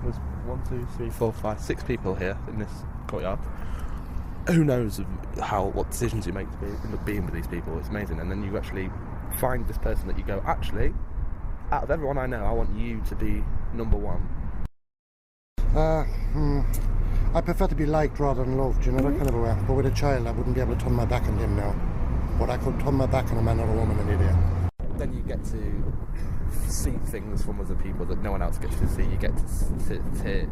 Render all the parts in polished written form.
there's 1, 2, 3, 4, 5, 6 people here in this courtyard. Who knows what decisions you make to end up being with these people? It's amazing. And then you actually find this person that you go, actually, out of everyone I know, I want you to be number one. I prefer to be liked rather than loved, that kind of a way. But with a child, I wouldn't be able to turn my back on him now. But I could turn my back on a man or a woman any day. Then you get to see things from other people that no one else gets to see. You get to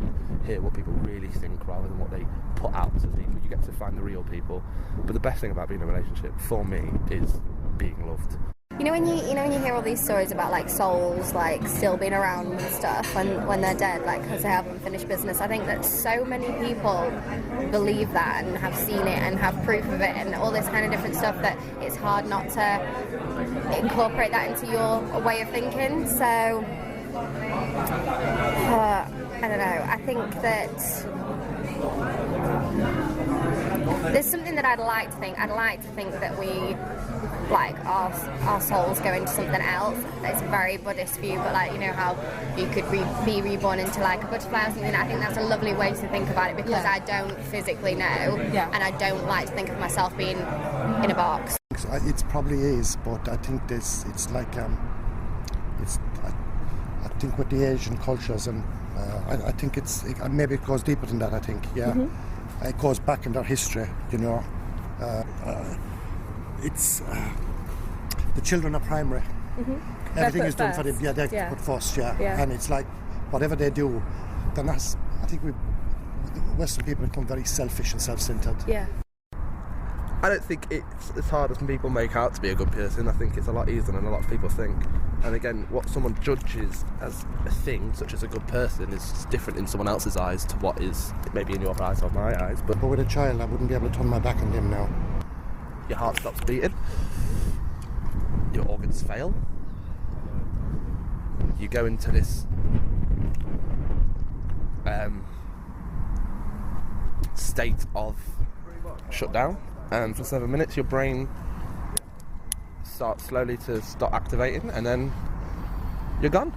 hear what people really think rather than what they put out to people. You get to find the real people. But the best thing about being in a relationship, for me, is being loved. When you hear all these stories about like souls like still being around and stuff when they're dead, like because they have unfinished business, I think that so many people believe that and have seen it and have proof of it and all this kind of different stuff that it's hard not to incorporate that into your way of thinking. So I don't know. I think that there's something that I'd like to think. I'd like to think that we, like, our souls go into something else. It's a very Buddhist view, but like, how you could be reborn into like a butterfly or something. I think that's a lovely way to think about it because I don't physically know, and I don't like to think of myself being in a box. It probably is, but I think it's like I think with the Asian cultures and I think maybe it goes deeper than that. I think, it goes back in their history. It's the children are primary. Mm-hmm. Everything is done for them. They're put first. And it's like whatever they do, then I think Western people become very selfish and self-centered. Yeah. I don't think it's as hard as some people make out to be a good person. I think it's a lot easier than a lot of people think. And again, what someone judges as a thing, such as a good person, is different in someone else's eyes to what is maybe in your eyes or my eyes. But with a child, I wouldn't be able to turn my back on him now. Your heart stops beating. Your organs fail. You go into this state of shutdown. And for 7 minutes your brain starts slowly to start activating and then you're gone.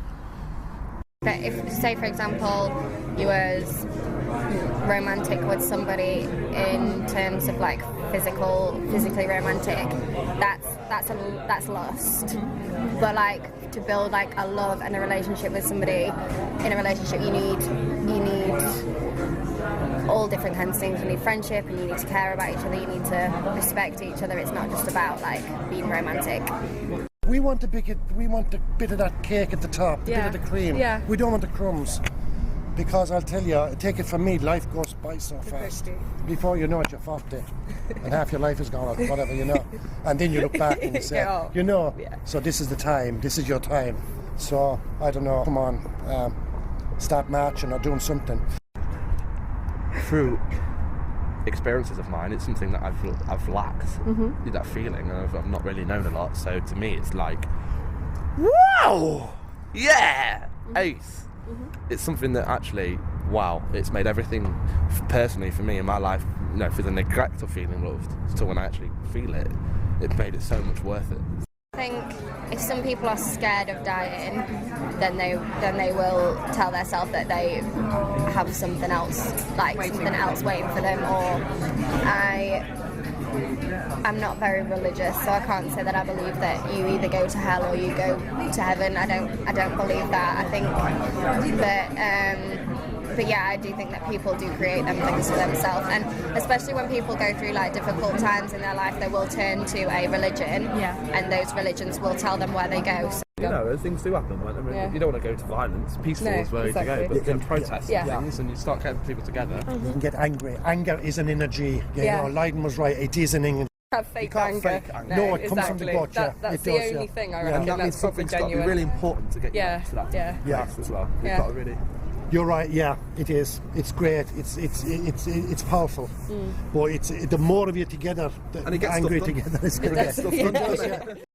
But if, say for example, you was romantic with somebody in terms of like physically romantic, that's lust. But like to build like a love and a relationship with somebody, in a relationship you need all different kinds of things. You need friendship and you need to care about each other, you need to respect each other. It's not just about like being romantic. We want a bit of that cake at the top, a bit of the cream. Yeah. We don't want the crumbs. Because I'll tell you, take it from me, life goes by so fast. Before you know it, you're 40. And half your life is gone, or whatever, And then you look back and you say, so this is the time, this is your time. So, I don't know, come on, start marching or doing something. Through experiences of mine, it's something that I've lacked. Mm-hmm. That feeling, I've not really known a lot. So to me, it's like, wow, yeah, ace. Mm-hmm. It's something that actually, wow, it's made everything personally for me in my life, for the neglect of feeling loved, to when I actually feel it, it made it so much worth it. I think if some people are scared of dying, then they will tell themselves that they have something else, waiting for them. Or I'm not very religious, so I can't say that I believe that you either go to hell or you go to heaven. I don't believe that. I think that. But yeah, I do think that people do create them things for themselves, and especially when people go through like difficult times in their life, they will turn to a religion, and those religions will tell them where they go. So. Things do happen. You don't want to go to violence. Peaceful is where you go, but then protest things, and you start getting people together. You can get angry. Anger is an energy. Leiden was right. It is an energy. Have fake anger. No, it comes from the gut. That's the only thing I reckon. That that's probably genuine. It's got to be really important to get you to that place as well. You've got to really. You're right. Yeah, it is. It's great. It's powerful. But the more of you together, the angry together is going to get.